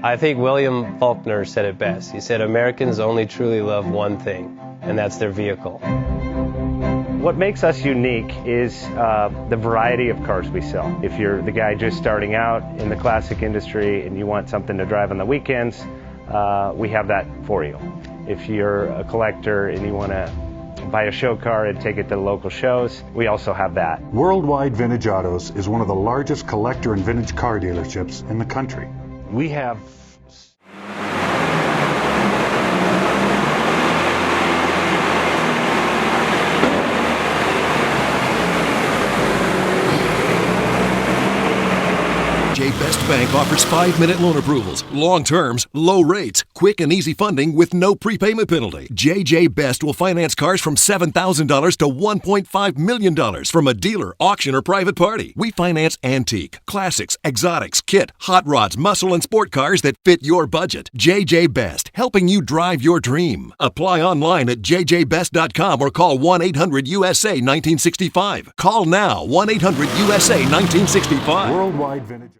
I think William Faulkner said it best. He said, Americans only truly love one thing, and that's their vehicle. What makes us unique is the variety of cars we sell. If you're the guy just starting out in the classic industry and you want something to drive on the weekends, we have that for you. If you're a collector and you want to buy a show car and take it to the local shows, we also have that. Worldwide Vintage Autos is one of the largest collector and vintage car dealerships in the country. We have JJ Best Bank offers 5-minute loan approvals, long terms, low rates, quick and easy funding with no prepayment penalty. JJ Best will finance cars from $7,000 to $1.5 million from a dealer, auction, or private party. We finance antique, classics, exotics, kit, hot rods, muscle, and sport cars that fit your budget. JJ Best, helping you drive your dream. Apply online at jjbest.com or call 1-800-USA-1965. Call now, 1-800-USA-1965. Worldwide Vintage.